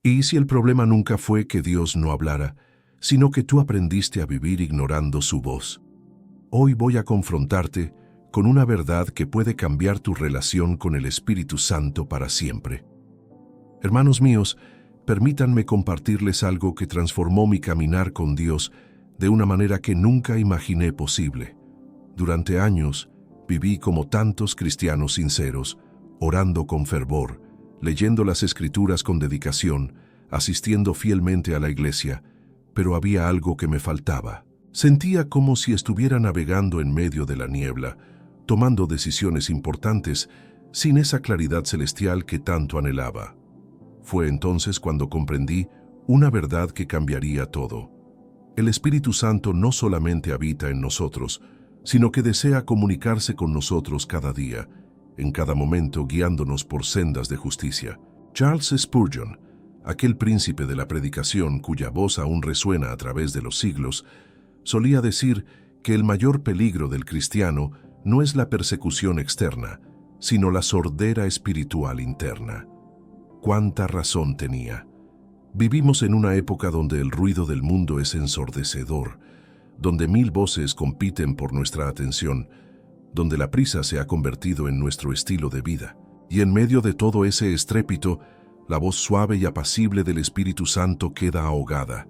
Y si el problema nunca fue que Dios no hablara, sino que tú aprendiste a vivir ignorando su voz. Hoy voy a confrontarte con una verdad que puede cambiar tu relación con el Espíritu Santo para siempre. Hermanos míos, permítanme compartirles algo que transformó mi caminar con Dios de una manera que nunca imaginé posible. Durante años, viví como tantos cristianos sinceros, orando con fervor, leyendo las Escrituras con dedicación, asistiendo fielmente a la iglesia, pero había algo que me faltaba. Sentía como si estuviera navegando en medio de la niebla, tomando decisiones importantes, sin esa claridad celestial que tanto anhelaba. Fue entonces cuando comprendí una verdad que cambiaría todo. El Espíritu Santo no solamente habita en nosotros, sino que desea comunicarse con nosotros cada día, en cada momento guiándonos por sendas de justicia. Charles Spurgeon, aquel príncipe de la predicación cuya voz aún resuena a través de los siglos, solía decir que el mayor peligro del cristiano no es la persecución externa, sino la sordera espiritual interna. ¡Cuánta razón tenía! Vivimos en una época donde el ruido del mundo es ensordecedor, donde 1000 voces compiten por nuestra atención, donde la prisa se ha convertido en nuestro estilo de vida. Y en medio de todo ese estrépito, la voz suave y apacible del Espíritu Santo queda ahogada,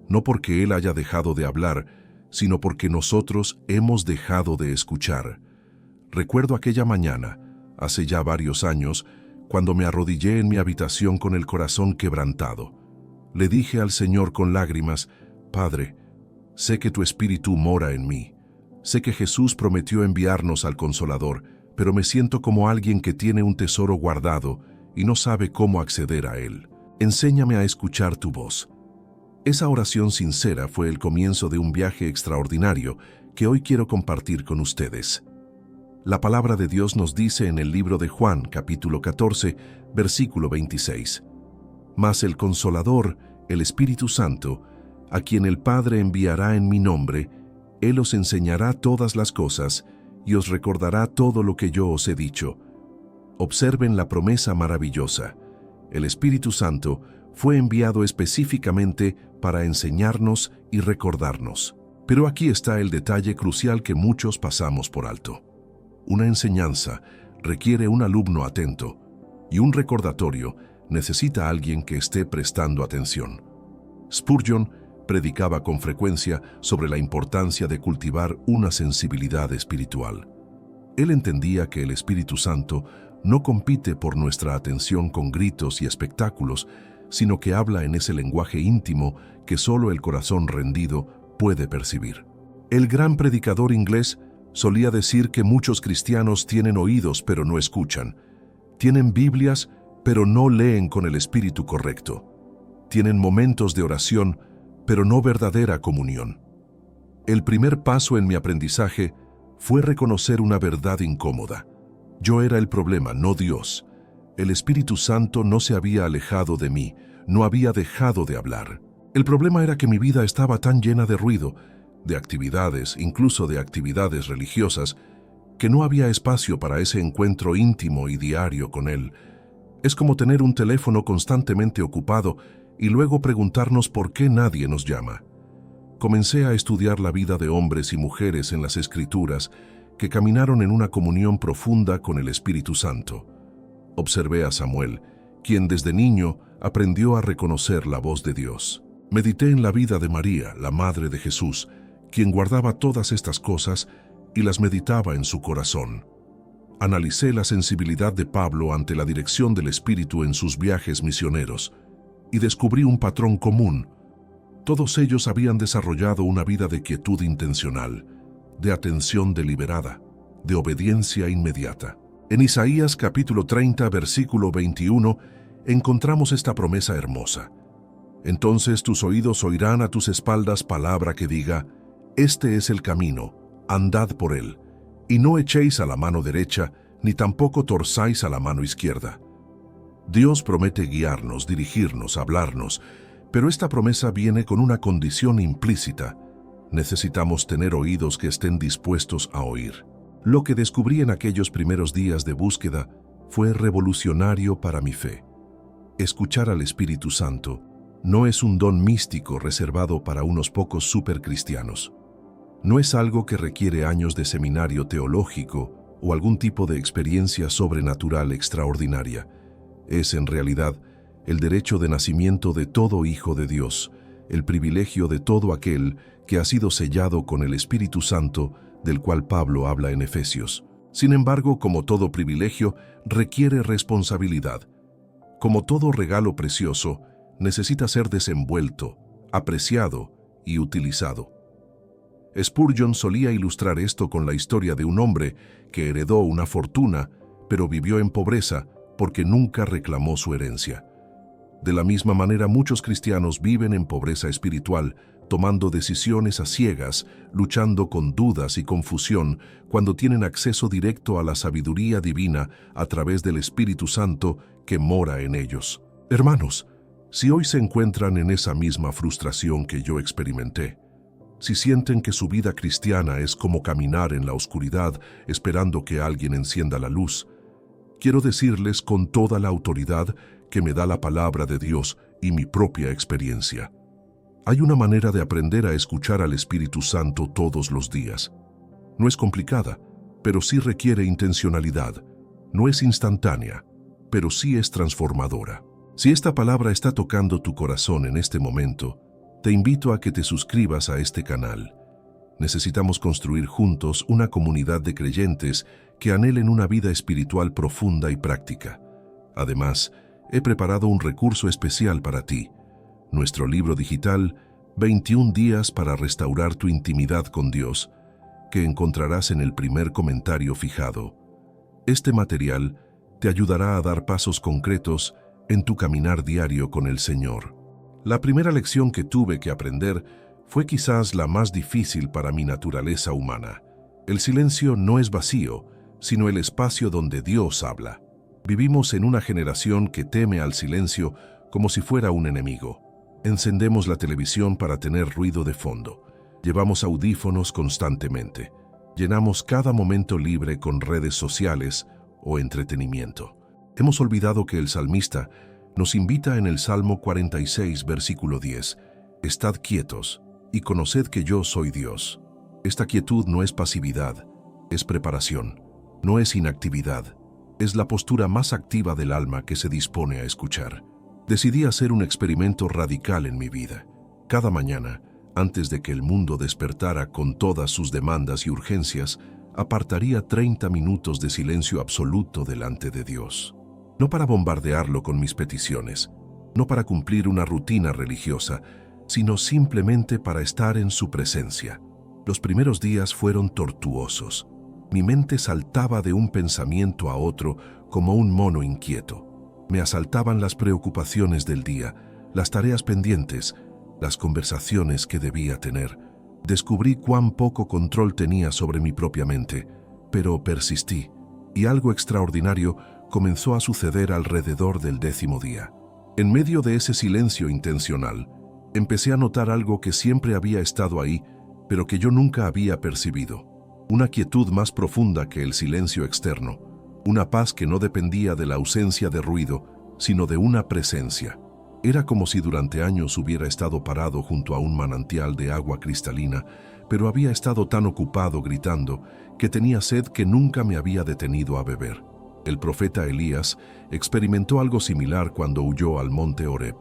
no porque Él haya dejado de hablar, sino porque nosotros hemos dejado de escuchar. Recuerdo aquella mañana, hace ya varios años, cuando me arrodillé en mi habitación con el corazón quebrantado. Le dije al Señor con lágrimas: Padre, sé que tu Espíritu mora en mí. Sé que Jesús prometió enviarnos al Consolador, pero me siento como alguien que tiene un tesoro guardado y no sabe cómo acceder a él. Enséñame a escuchar tu voz. Esa oración sincera fue el comienzo de un viaje extraordinario que hoy quiero compartir con ustedes. La palabra de Dios nos dice en el libro de Juan, capítulo 14, versículo 26. Mas el Consolador, el Espíritu Santo, a quien el Padre enviará en mi nombre, Él os enseñará todas las cosas y os recordará todo lo que yo os he dicho. Observen la promesa maravillosa. El Espíritu Santo fue enviado específicamente para enseñarnos y recordarnos. Pero aquí está el detalle crucial que muchos pasamos por alto. Una enseñanza requiere un alumno atento y un recordatorio necesita a alguien que esté prestando atención. Spurgeon predicaba con frecuencia sobre la importancia de cultivar una sensibilidad espiritual. Él entendía que el Espíritu Santo no compite por nuestra atención con gritos y espectáculos, sino que habla en ese lenguaje íntimo que solo el corazón rendido puede percibir. El gran predicador inglés solía decir que muchos cristianos tienen oídos pero no escuchan, tienen Biblias pero no leen con el espíritu correcto, tienen momentos de oración pero no verdadera comunión. El primer paso en mi aprendizaje fue reconocer una verdad incómoda. Yo era el problema, no Dios. El Espíritu Santo no se había alejado de mí, no había dejado de hablar. El problema era que mi vida estaba tan llena de ruido, de actividades, incluso de actividades religiosas, que no había espacio para ese encuentro íntimo y diario con Él. Es como tener un teléfono constantemente ocupado y luego preguntarnos por qué nadie nos llama. Comencé a estudiar la vida de hombres y mujeres en las Escrituras que caminaron en una comunión profunda con el Espíritu Santo. Observé a Samuel, quien desde niño aprendió a reconocer la voz de Dios. Medité en la vida de María, la madre de Jesús, quien guardaba todas estas cosas y las meditaba en su corazón. Analicé la sensibilidad de Pablo ante la dirección del Espíritu en sus viajes misioneros y descubrí un patrón común. Todos ellos habían desarrollado una vida de quietud intencional, de atención deliberada, de obediencia inmediata. En Isaías capítulo 30, versículo 21, encontramos esta promesa hermosa. Entonces tus oídos oirán a tus espaldas palabra que diga: Este es el camino, andad por él, y no echéis a la mano derecha, ni tampoco torzáis a la mano izquierda. Dios promete guiarnos, dirigirnos, hablarnos, pero esta promesa viene con una condición implícita. Necesitamos tener oídos que estén dispuestos a oír. Lo que descubrí en aquellos primeros días de búsqueda fue revolucionario para mi fe. Escuchar al Espíritu Santo no es un don místico reservado para unos pocos supercristianos. No es algo que requiere años de seminario teológico o algún tipo de experiencia sobrenatural extraordinaria. Es, en realidad, el derecho de nacimiento de todo hijo de Dios, el privilegio de todo aquel que ha sido sellado con el Espíritu Santo, del cual Pablo habla en Efesios. Sin embargo, como todo privilegio, requiere responsabilidad. Como todo regalo precioso, necesita ser desenvuelto, apreciado y utilizado. Spurgeon solía ilustrar esto con la historia de un hombre que heredó una fortuna, pero vivió en pobreza porque nunca reclamó su herencia. De la misma manera, muchos cristianos viven en pobreza espiritual, tomando decisiones a ciegas, luchando con dudas y confusión, cuando tienen acceso directo a la sabiduría divina a través del Espíritu Santo que mora en ellos. Hermanos, si hoy se encuentran en esa misma frustración que yo experimenté, si sienten que su vida cristiana es como caminar en la oscuridad esperando que alguien encienda la luz, quiero decirles con toda la autoridad que me da la palabra de Dios y mi propia experiencia. Hay una manera de aprender a escuchar al Espíritu Santo todos los días. No es complicada, pero sí requiere intencionalidad. No es instantánea, pero sí es transformadora. Si esta palabra está tocando tu corazón en este momento, te invito a que te suscribas a este canal. Necesitamos construir juntos una comunidad de creyentes que anhelen una vida espiritual profunda y práctica. Además, he preparado un recurso especial para ti, nuestro libro digital 21 días para restaurar tu intimidad con Dios, que encontrarás en el primer comentario fijado. Este material te ayudará a dar pasos concretos en tu caminar diario con el Señor. La primera lección que tuve que aprender fue quizás la más difícil para mi naturaleza humana. El silencio no es vacío, sino el espacio donde Dios habla. Vivimos en una generación que teme al silencio como si fuera un enemigo. Encendemos la televisión para tener ruido de fondo. Llevamos audífonos constantemente. Llenamos cada momento libre con redes sociales o entretenimiento. Hemos olvidado que el salmista nos invita en el Salmo 46, versículo 10, «Estad quietos y conoced que yo soy Dios». Esta quietud no es pasividad, es preparación, no es inactividad, es la postura más activa del alma que se dispone a escuchar. Decidí hacer un experimento radical en mi vida. Cada mañana, antes de que el mundo despertara con todas sus demandas y urgencias, apartaría 30 minutos de silencio absoluto delante de Dios. No para bombardearlo con mis peticiones, no para cumplir una rutina religiosa, sino simplemente para estar en su presencia. Los primeros días fueron tortuosos. Mi mente saltaba de un pensamiento a otro como un mono inquieto. Me asaltaban las preocupaciones del día, las tareas pendientes, las conversaciones que debía tener. Descubrí cuán poco control tenía sobre mi propia mente, pero persistí, y algo extraordinario comenzó a suceder alrededor del 10º día. En medio de ese silencio intencional, empecé a notar algo que siempre había estado ahí, pero que yo nunca había percibido. Una quietud más profunda que el silencio externo, una paz que no dependía de la ausencia de ruido, sino de una presencia. Era como si durante años hubiera estado parado junto a un manantial de agua cristalina, pero había estado tan ocupado gritando que tenía sed que nunca me había detenido a beber. El profeta Elías experimentó algo similar cuando huyó al monte Horeb.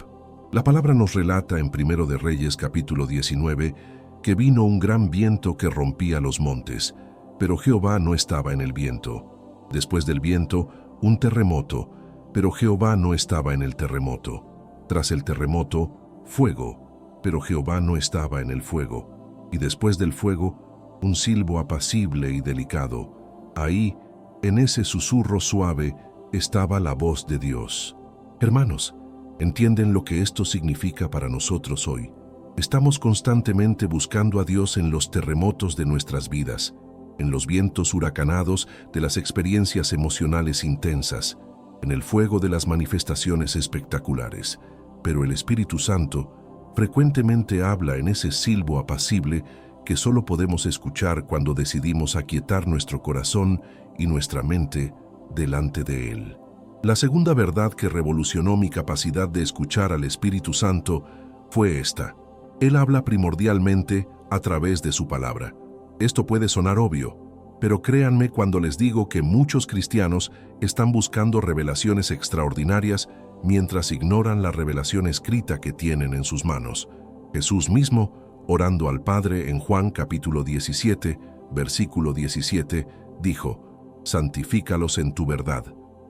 La palabra nos relata en 1 de Reyes capítulo 19 que vino un gran viento que rompía los montes, pero Jehová no estaba en el viento. Después del viento, un terremoto, pero Jehová no estaba en el terremoto. Tras el terremoto, fuego, pero Jehová no estaba en el fuego. Y después del fuego, un silbo apacible y delicado. Ahí, en ese susurro suave, estaba la voz de Dios. Hermanos, ¿entienden lo que esto significa para nosotros hoy? Estamos constantemente buscando a Dios en los terremotos de nuestras vidas, en los vientos huracanados de las experiencias emocionales intensas, en el fuego de las manifestaciones espectaculares. Pero el Espíritu Santo frecuentemente habla en ese silbo apacible que solo podemos escuchar cuando decidimos aquietar nuestro corazón y nuestra mente delante de Él. La segunda verdad que revolucionó mi capacidad de escuchar al Espíritu Santo fue esta. Él habla primordialmente a través de su palabra. Esto puede sonar obvio, pero créanme cuando les digo que muchos cristianos están buscando revelaciones extraordinarias mientras ignoran la revelación escrita que tienen en sus manos. Jesús mismo, orando al Padre en Juan capítulo 17, versículo 17, dijo: «Santifícalos en tu verdad,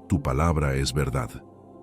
tu palabra es verdad».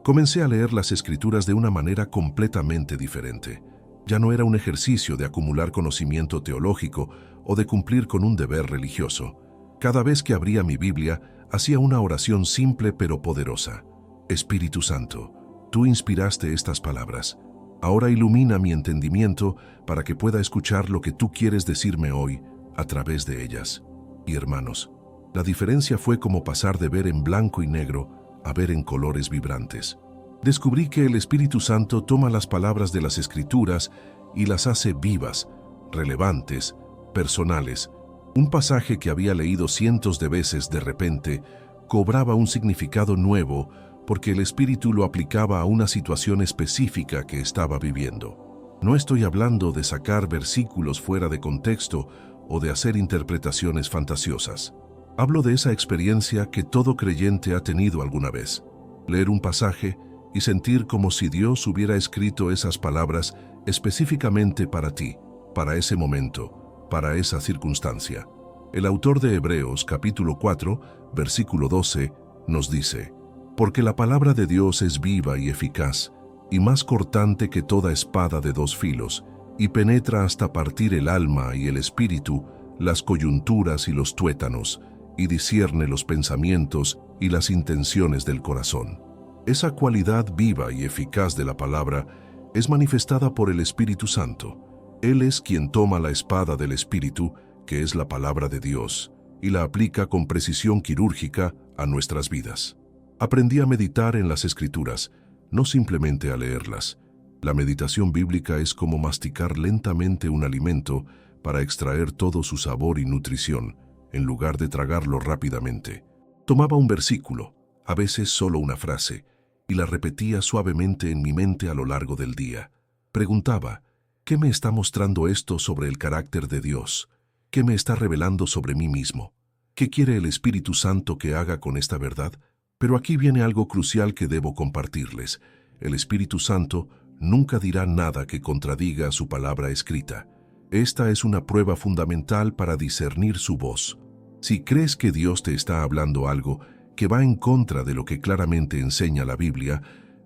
Comencé a leer las Escrituras de una manera completamente diferente. Ya no era un ejercicio de acumular conocimiento teológico o de cumplir con un deber religioso. Cada vez que abría mi Biblia, hacía una oración simple pero poderosa. Espíritu Santo, tú inspiraste estas palabras. Ahora ilumina mi entendimiento para que pueda escuchar lo que tú quieres decirme hoy a través de ellas. Y hermanos, la diferencia fue como pasar de ver en blanco y negro a ver en colores vibrantes. Descubrí que el Espíritu Santo toma las palabras de las Escrituras y las hace vivas, relevantes, personales. Un pasaje que había leído cientos de veces de repente cobraba un significado nuevo porque el Espíritu lo aplicaba a una situación específica que estaba viviendo. No estoy hablando de sacar versículos fuera de contexto o de hacer interpretaciones fantasiosas. Hablo de esa experiencia que todo creyente ha tenido alguna vez. Leer un pasaje y sentir como si Dios hubiera escrito esas palabras específicamente para ti, para ese momento, para esa circunstancia. El autor de Hebreos capítulo 4, versículo 12, nos dice: «Porque la palabra de Dios es viva y eficaz, y más cortante que toda espada de dos filos, y penetra hasta partir el alma y el espíritu, las coyunturas y los tuétanos, y discierne los pensamientos y las intenciones del corazón». Esa cualidad viva y eficaz de la palabra es manifestada por el Espíritu Santo. Él es quien toma la espada del Espíritu, que es la palabra de Dios, y la aplica con precisión quirúrgica a nuestras vidas. Aprendí a meditar en las Escrituras, no simplemente a leerlas. La meditación bíblica es como masticar lentamente un alimento para extraer todo su sabor y nutrición, en lugar de tragarlo rápidamente. Tomaba un versículo, a veces solo una frase, y la repetía suavemente en mi mente a lo largo del día. Preguntaba: ¿qué me está mostrando esto sobre el carácter de Dios? ¿Qué me está revelando sobre mí mismo? ¿Qué quiere el Espíritu Santo que haga con esta verdad? Pero aquí viene algo crucial que debo compartirles. El Espíritu Santo nunca dirá nada que contradiga su palabra escrita. Esta es una prueba fundamental para discernir su voz. Si crees que Dios te está hablando algo que va en contra de lo que claramente enseña la Biblia,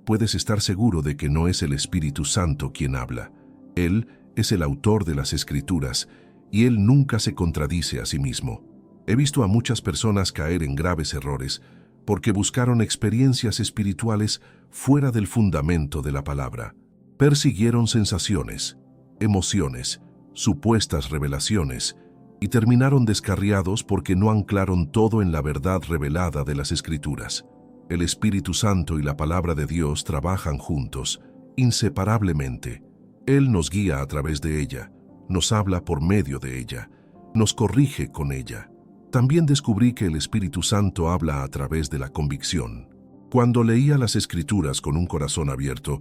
puedes estar seguro de que no es el Espíritu Santo quien habla. Él es el autor de las Escrituras, y Él nunca se contradice a sí mismo. He visto a muchas personas caer en graves errores porque buscaron experiencias espirituales fuera del fundamento de la palabra. Persiguieron sensaciones, emociones, supuestas revelaciones, y terminaron descarriados porque no anclaron todo en la verdad revelada de las Escrituras. El Espíritu Santo y la palabra de Dios trabajan juntos, inseparablemente. Él nos guía a través de ella, nos habla por medio de ella, nos corrige con ella. También descubrí que el Espíritu Santo habla a través de la convicción. Cuando leía las Escrituras con un corazón abierto,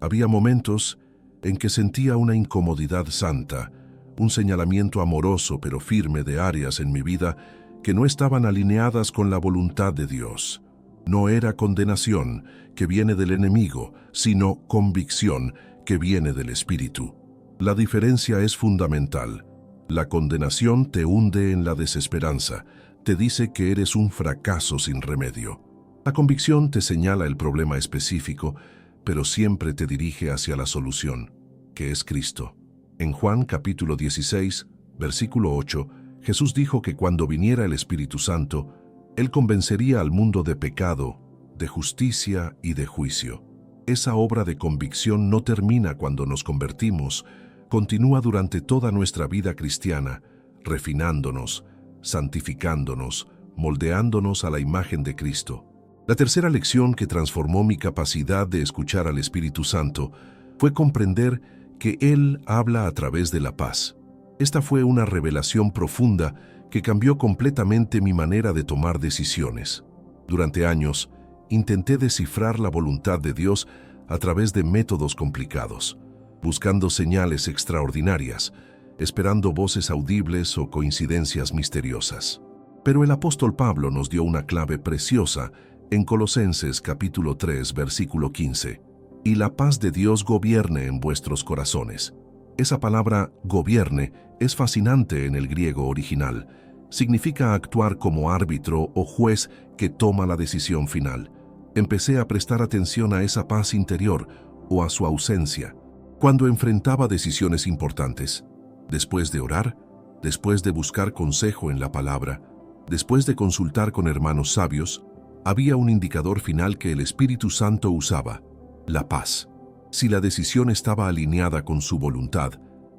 había momentos en que sentía una incomodidad santa, un señalamiento amoroso pero firme de áreas en mi vida que no estaban alineadas con la voluntad de Dios. No era condenación que viene del enemigo, sino convicción que viene del Espíritu. La diferencia es fundamental. La condenación te hunde en la desesperanza, te dice que eres un fracaso sin remedio. La convicción te señala el problema específico, pero siempre te dirige hacia la solución, que es Cristo. En Juan capítulo 16, versículo 8, Jesús dijo que cuando viniera el Espíritu Santo, Él convencería al mundo de pecado, de justicia y de juicio. Esa obra de convicción no termina cuando nos convertimos, continúa durante toda nuestra vida cristiana, refinándonos, santificándonos, moldeándonos a la imagen de Cristo. La tercera lección que transformó mi capacidad de escuchar al Espíritu Santo fue comprender que Él habla a través de la paz. Esta fue una revelación profunda que cambió completamente mi manera de tomar decisiones. Durante años, intenté descifrar la voluntad de Dios a través de métodos complicados, buscando señales extraordinarias, esperando voces audibles o coincidencias misteriosas. Pero el apóstol Pablo nos dio una clave preciosa en Colosenses capítulo 3, versículo 15. Y la paz de Dios gobierne en vuestros corazones. Esa palabra gobierne es fascinante en el griego original. Significa actuar como árbitro o juez que toma la decisión final. Empecé a prestar atención a esa paz interior o a su ausencia cuando enfrentaba decisiones importantes. Después de orar, después de buscar consejo en la palabra, después de consultar con hermanos sabios, había un indicador final que el Espíritu Santo usaba: la paz. Si la decisión estaba alineada con su voluntad,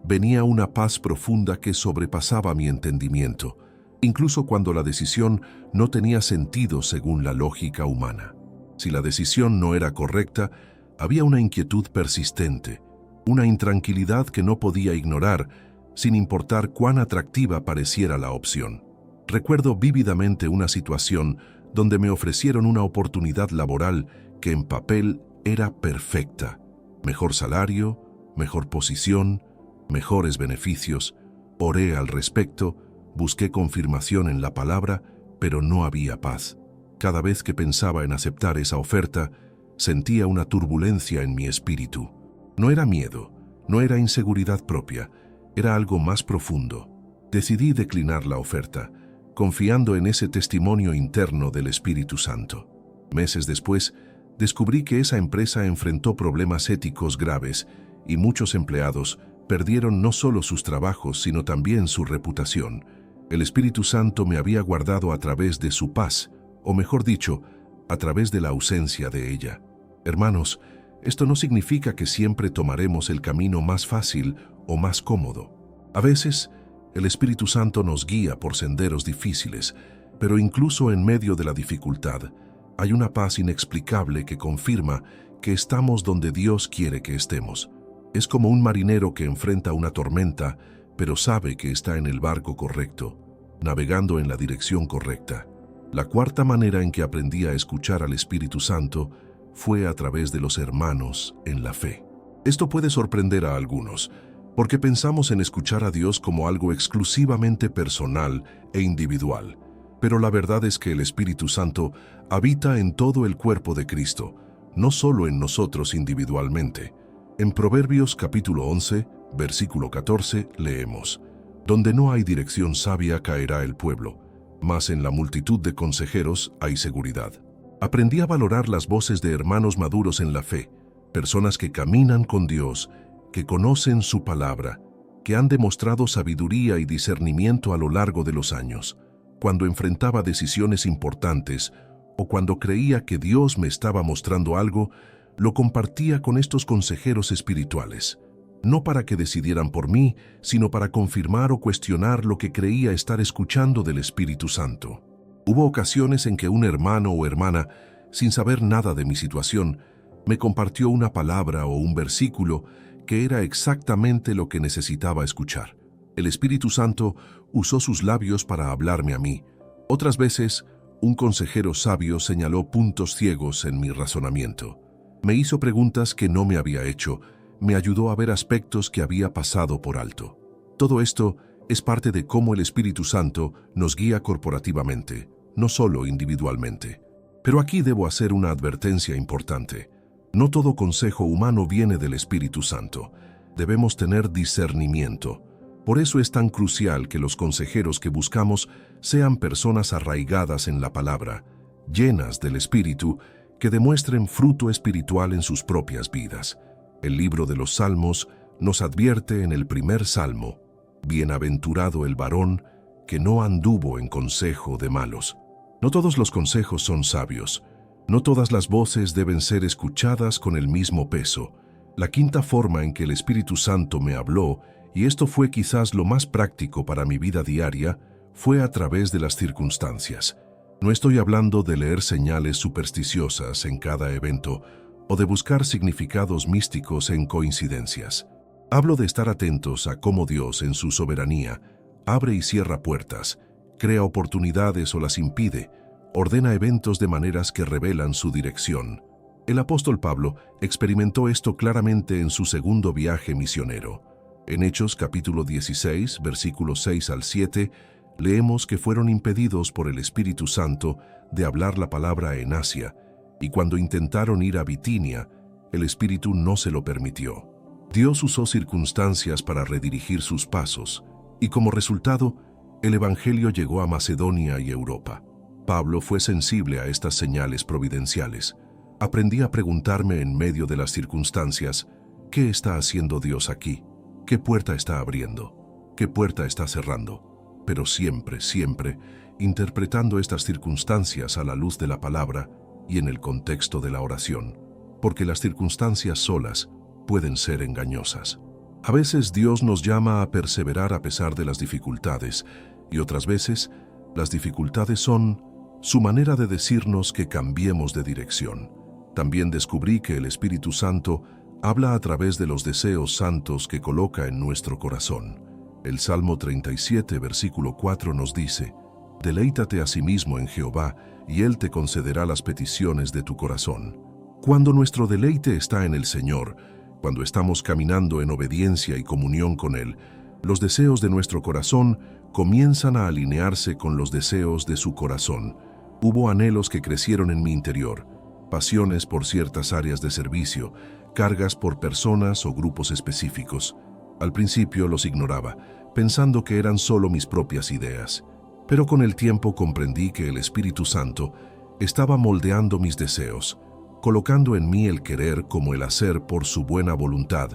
venía una paz profunda que sobrepasaba mi entendimiento, incluso cuando la decisión no tenía sentido según la lógica humana. Si la decisión no era correcta, había una inquietud persistente, una intranquilidad que no podía ignorar, sin importar cuán atractiva pareciera la opción. Recuerdo vívidamente una situación donde me ofrecieron una oportunidad laboral que en papel era perfecta. Mejor salario, mejor posición, mejores beneficios. Oré al respecto, busqué confirmación en la palabra, pero no había paz. Cada vez que pensaba en aceptar esa oferta, sentía una turbulencia en mi espíritu. No era miedo, no era inseguridad propia, era algo más profundo. Decidí declinar la oferta, confiando en ese testimonio interno del Espíritu Santo. Meses después, descubrí que esa empresa enfrentó problemas éticos graves y muchos empleados perdieron no solo sus trabajos, sino también su reputación. El Espíritu Santo me había guardado a través de su paz, o mejor dicho, a través de la ausencia de ella. Hermanos, esto no significa que siempre tomaremos el camino más fácil o más cómodo. A veces, el Espíritu Santo nos guía por senderos difíciles, pero incluso en medio de la dificultad, hay una paz inexplicable que confirma que estamos donde Dios quiere que estemos. Es como un marinero que enfrenta una tormenta, pero sabe que está en el barco correcto, navegando en la dirección correcta. La cuarta manera en que aprendí a escuchar al Espíritu Santo fue a través de los hermanos en la fe. Esto puede sorprender a algunos, porque pensamos en escuchar a Dios como algo exclusivamente personal e individual. Pero la verdad es que el Espíritu Santo habita en todo el cuerpo de Cristo, no solo en nosotros individualmente. En Proverbios capítulo 11, versículo 14, leemos: «Donde no hay dirección sabia caerá el pueblo, mas en la multitud de consejeros hay seguridad». Aprendí a valorar las voces de hermanos maduros en la fe, personas que caminan con Dios, que conocen su palabra, que han demostrado sabiduría y discernimiento a lo largo de los años. Cuando enfrentaba decisiones importantes o cuando creía que Dios me estaba mostrando algo, lo compartía con estos consejeros espirituales, no para que decidieran por mí, sino para confirmar o cuestionar lo que creía estar escuchando del Espíritu Santo. Hubo ocasiones en que un hermano o hermana, sin saber nada de mi situación, me compartió una palabra o un versículo que era exactamente lo que necesitaba escuchar. El Espíritu Santo usó sus labios para hablarme a mí. Otras veces, un consejero sabio señaló puntos ciegos en mi razonamiento. Me hizo preguntas que no me había hecho, me ayudó a ver aspectos que había pasado por alto. Todo esto es parte de cómo el Espíritu Santo nos guía corporativamente, no solo individualmente. Pero aquí debo hacer una advertencia importante. No todo consejo humano viene del Espíritu Santo. Debemos tener discernimiento. Por eso es tan crucial que los consejeros que buscamos sean personas arraigadas en la palabra, llenas del Espíritu, que demuestren fruto espiritual en sus propias vidas. El libro de los Salmos nos advierte en el primer Salmo: «Bienaventurado el varón que no anduvo en consejo de malos». No todos los consejos son sabios. No todas las voces deben ser escuchadas con el mismo peso. La quinta forma en que el Espíritu Santo me habló, y esto fue quizás lo más práctico para mi vida diaria, fue a través de las circunstancias. No estoy hablando de leer señales supersticiosas en cada evento o de buscar significados místicos en coincidencias. Hablo de estar atentos a cómo Dios, en su soberanía, abre y cierra puertas, crea oportunidades o las impide, ordena eventos de maneras que revelan su dirección. El apóstol Pablo experimentó esto claramente en su segundo viaje misionero. En Hechos capítulo 16, versículos 6 al 7, leemos que fueron impedidos por el Espíritu Santo de hablar la palabra en Asia, y cuando intentaron ir a Bitinia, el Espíritu no se lo permitió. Dios usó circunstancias para redirigir sus pasos, y como resultado, el Evangelio llegó a Macedonia y Europa. Pablo fue sensible a estas señales providenciales. Aprendí a preguntarme en medio de las circunstancias, ¿qué está haciendo Dios aquí? ¿Qué puerta está abriendo? ¿Qué puerta está cerrando? Pero siempre, siempre, interpretando estas circunstancias a la luz de la palabra y en el contexto de la oración, porque las circunstancias solas pueden ser engañosas. A veces Dios nos llama a perseverar a pesar de las dificultades, y otras veces las dificultades son su manera de decirnos que cambiemos de dirección. También descubrí que el Espíritu Santo habla a través de los deseos santos que coloca en nuestro corazón. El Salmo 37, versículo 4 nos dice: «Deleítate a sí mismo en Jehová, y Él te concederá las peticiones de tu corazón». Cuando nuestro deleite está en el Señor, cuando estamos caminando en obediencia y comunión con Él, los deseos de nuestro corazón comienzan a alinearse con los deseos de su corazón. Hubo anhelos que crecieron en mi interior, pasiones por ciertas áreas de servicio, cargas por personas o grupos específicos. Al principio los ignoraba, pensando que eran solo mis propias ideas. Pero con el tiempo comprendí que el Espíritu Santo estaba moldeando mis deseos, colocando en mí el querer como el hacer por su buena voluntad,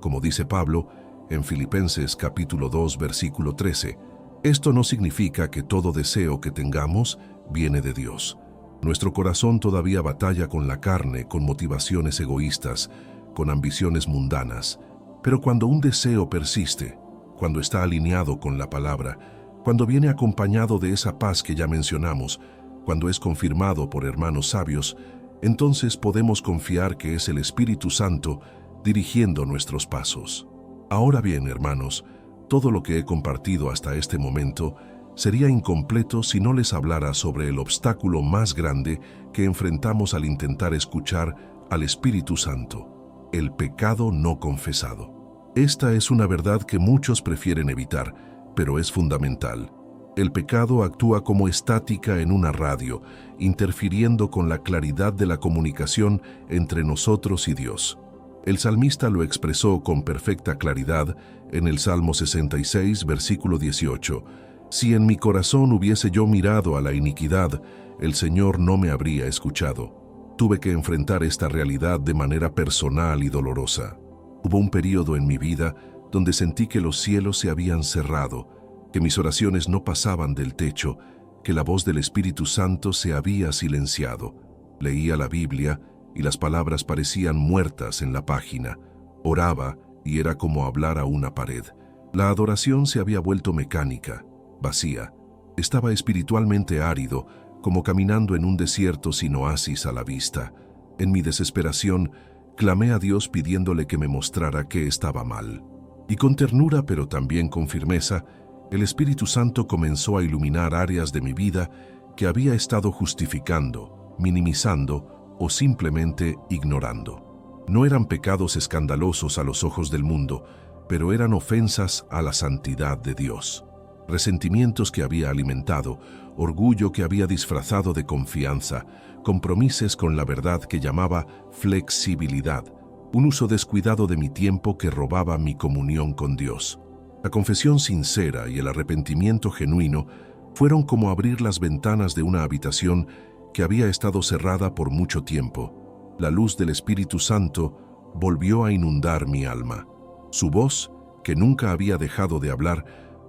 como dice Pablo en Filipenses capítulo 2, versículo 13. Esto no significa que todo deseo que tengamos viene de Dios. Nuestro corazón todavía batalla con la carne, con motivaciones egoístas, con ambiciones mundanas. Pero cuando un deseo persiste, cuando está alineado con la palabra, cuando viene acompañado de esa paz que ya mencionamos, cuando es confirmado por hermanos sabios, entonces podemos confiar que es el Espíritu Santo dirigiendo nuestros pasos. Ahora bien, hermanos, todo lo que he compartido hasta este momento sería incompleto si no les hablara sobre el obstáculo más grande que enfrentamos al intentar escuchar al Espíritu Santo: el pecado no confesado. Esta es una verdad que muchos prefieren evitar, pero es fundamental. El pecado actúa como estática en una radio, interfiriendo con la claridad de la comunicación entre nosotros y Dios. El salmista lo expresó con perfecta claridad en el Salmo 66, versículo 18. «Si en mi corazón hubiese yo mirado a la iniquidad, el Señor no me habría escuchado». Tuve que enfrentar esta realidad de manera personal y dolorosa. Hubo un periodo en mi vida donde sentí que los cielos se habían cerrado, que mis oraciones no pasaban del techo, que la voz del Espíritu Santo se había silenciado. Leía la Biblia y las palabras parecían muertas en la página. Oraba y era como hablar a una pared. La adoración se había vuelto mecánica, vacía. Estaba espiritualmente árido, como caminando en un desierto sin oasis a la vista. En mi desesperación, clamé a Dios pidiéndole que me mostrara qué estaba mal. Y con ternura, pero también con firmeza, el Espíritu Santo comenzó a iluminar áreas de mi vida que había estado justificando, minimizando o simplemente ignorando. No eran pecados escandalosos a los ojos del mundo, pero eran ofensas a la santidad de Dios. Resentimientos que había alimentado, orgullo que había disfrazado de confianza, compromisos con la verdad que llamaba flexibilidad, un uso descuidado de mi tiempo que robaba mi comunión con Dios. La confesión sincera y el arrepentimiento genuino fueron como abrir las ventanas de una habitación que había estado cerrada por mucho tiempo. La luz del Espíritu Santo volvió a inundar mi alma. Su voz, que nunca había dejado de hablar,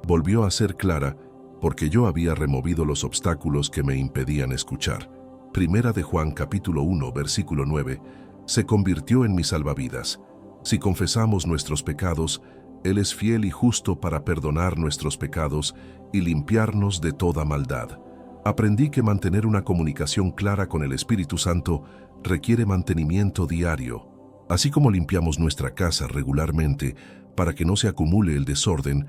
volvió a ser clara porque yo había removido los obstáculos que me impedían escuchar. Primera de Juan capítulo 1, versículo 9, se convirtió en mi salvavidas. Si confesamos nuestros pecados, Él es fiel y justo para perdonar nuestros pecados y limpiarnos de toda maldad. Aprendí que mantener una comunicación clara con el Espíritu Santo requiere mantenimiento diario. Así como limpiamos nuestra casa regularmente para que no se acumule el desorden,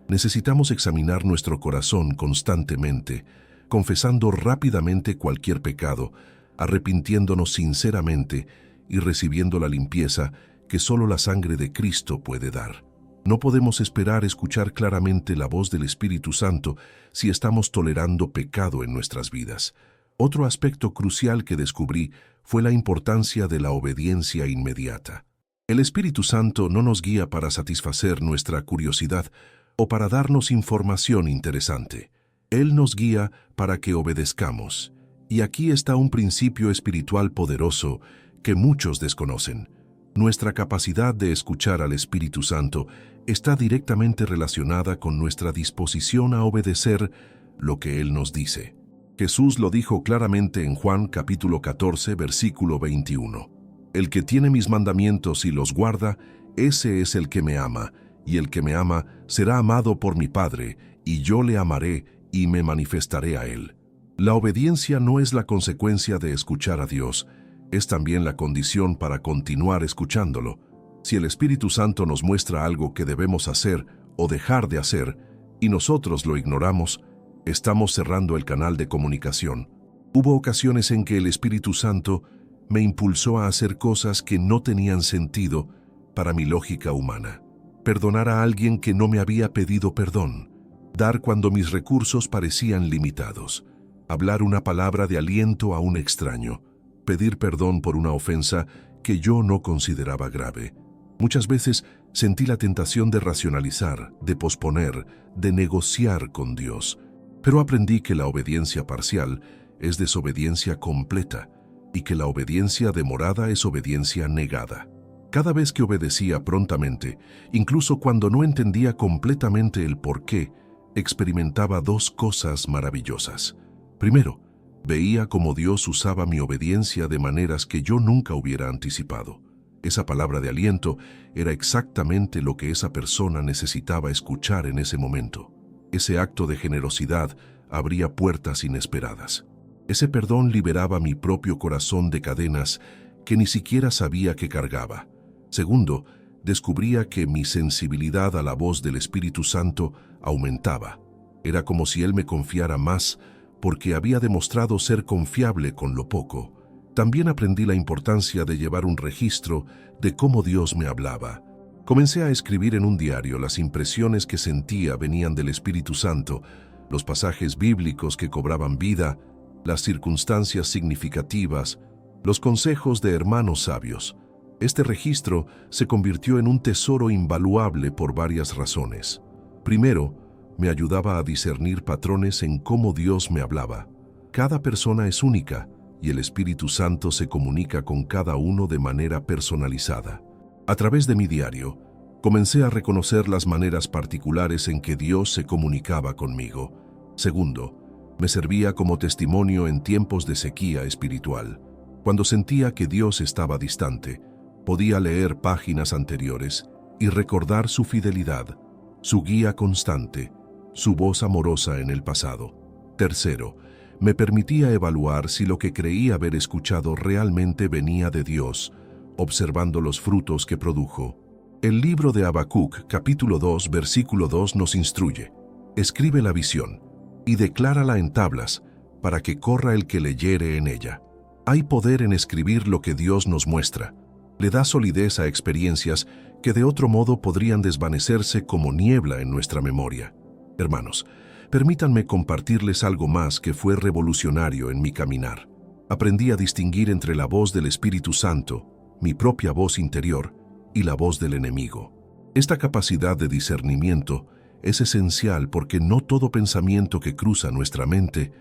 necesitamos examinar nuestro corazón constantemente, confesando rápidamente cualquier pecado, arrepintiéndonos sinceramente y recibiendo la limpieza que solo la sangre de Cristo puede dar. No podemos esperar escuchar claramente la voz del Espíritu Santo si estamos tolerando pecado en nuestras vidas. Otro aspecto crucial que descubrí fue la importancia de la obediencia inmediata. El Espíritu Santo no nos guía para satisfacer nuestra curiosidad o para darnos información interesante. Él nos guía para que obedezcamos. Y aquí está un principio espiritual poderoso que muchos desconocen. Nuestra capacidad de escuchar al Espíritu Santo está directamente relacionada con nuestra disposición a obedecer lo que Él nos dice. Jesús lo dijo claramente en Juan capítulo 14, versículo 21. El que tiene mis mandamientos y los guarda, ese es el que me ama, y el que me ama será amado por mi Padre, y yo le amaré y me manifestaré a él. La obediencia no es la consecuencia de escuchar a Dios, es también la condición para continuar escuchándolo. Si el Espíritu Santo nos muestra algo que debemos hacer o dejar de hacer, y nosotros lo ignoramos, estamos cerrando el canal de comunicación. Hubo ocasiones en que el Espíritu Santo me impulsó a hacer cosas que no tenían sentido para mi lógica humana. Perdonar a alguien que no me había pedido perdón. Dar cuando mis recursos parecían limitados. Hablar una palabra de aliento a un extraño. Pedir perdón por una ofensa que yo no consideraba grave. Muchas veces sentí la tentación de racionalizar, de posponer, de negociar con Dios. Pero aprendí que la obediencia parcial es desobediencia completa y que la obediencia demorada es obediencia negada. Cada vez que obedecía prontamente, incluso cuando no entendía completamente el porqué, experimentaba dos cosas maravillosas. Primero, veía cómo Dios usaba mi obediencia de maneras que yo nunca hubiera anticipado. Esa palabra de aliento era exactamente lo que esa persona necesitaba escuchar en ese momento. Ese acto de generosidad abría puertas inesperadas. Ese perdón liberaba mi propio corazón de cadenas que ni siquiera sabía que cargaba. Segundo, descubría que mi sensibilidad a la voz del Espíritu Santo aumentaba. Era como si Él me confiara más porque había demostrado ser confiable con lo poco. También aprendí la importancia de llevar un registro de cómo Dios me hablaba. Comencé a escribir en un diario las impresiones que sentía venían del Espíritu Santo, los pasajes bíblicos que cobraban vida, las circunstancias significativas, los consejos de hermanos sabios. Este registro se convirtió en un tesoro invaluable por varias razones. Primero, me ayudaba a discernir patrones en cómo Dios me hablaba. Cada persona es única y el Espíritu Santo se comunica con cada uno de manera personalizada. A través de mi diario, comencé a reconocer las maneras particulares en que Dios se comunicaba conmigo. Segundo, me servía como testimonio en tiempos de sequía espiritual. Cuando sentía que Dios estaba distante, podía leer páginas anteriores y recordar su fidelidad, su guía constante, su voz amorosa en el pasado. Tercero, me permitía evaluar si lo que creía haber escuchado realmente venía de Dios, observando los frutos que produjo. El libro de Habacuc, capítulo 2, versículo 2 nos instruye: escribe la visión y declárala en tablas, para que corra el que leyere en ella. Hay poder en escribir lo que Dios nos muestra. Le da solidez a experiencias que de otro modo podrían desvanecerse como niebla en nuestra memoria. Hermanos, permítanme compartirles algo más que fue revolucionario en mi caminar. Aprendí a distinguir entre la voz del Espíritu Santo, mi propia voz interior, y la voz del enemigo. Esta capacidad de discernimiento es esencial porque no todo pensamiento que cruza nuestra mente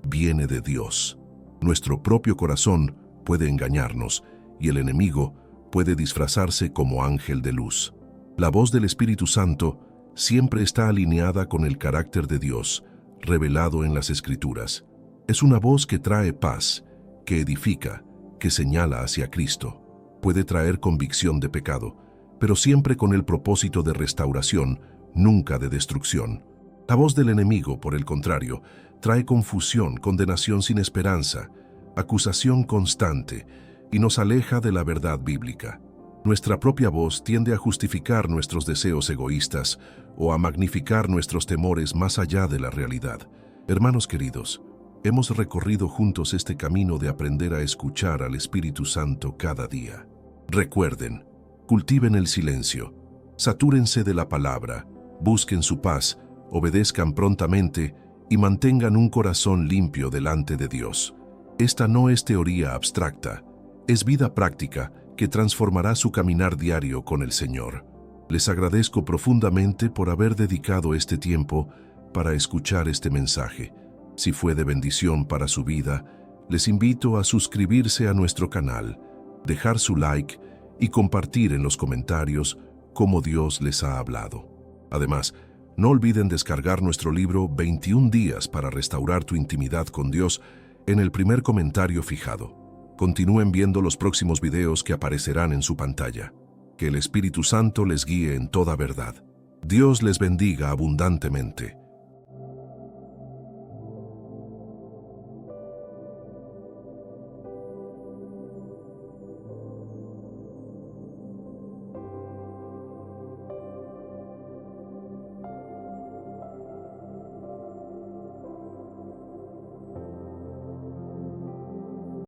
viene de Dios. Nuestro propio corazón puede engañarnos y el enemigo puede disfrazarse como ángel de luz. La voz del Espíritu Santo siempre está alineada con el carácter de Dios, revelado en las Escrituras. Es una voz que trae paz, que edifica, que señala hacia Cristo. Puede traer convicción de pecado, pero siempre con el propósito de restauración, nunca de destrucción. La voz del enemigo, por el contrario, trae confusión, condenación sin esperanza, acusación constante y nos aleja de la verdad bíblica. Nuestra propia voz tiende a justificar nuestros deseos egoístas o a magnificar nuestros temores más allá de la realidad. Hermanos queridos, hemos recorrido juntos este camino de aprender a escuchar al Espíritu Santo cada día. Recuerden, cultiven el silencio, satúrense de la palabra, busquen su paz, obedezcan prontamente y mantengan un corazón limpio delante de Dios. Esta no es teoría abstracta, es vida práctica que transformará su caminar diario con el Señor. Les agradezco profundamente por haber dedicado este tiempo para escuchar este mensaje. Si fue de bendición para su vida, les invito a suscribirse a nuestro canal, dejar su like y compartir en los comentarios cómo Dios les ha hablado. Además, no olviden descargar nuestro libro 21 días para restaurar tu intimidad con Dios en el primer comentario fijado. Continúen viendo los próximos videos que aparecerán en su pantalla. Que el Espíritu Santo les guíe en toda verdad. Dios les bendiga abundantemente.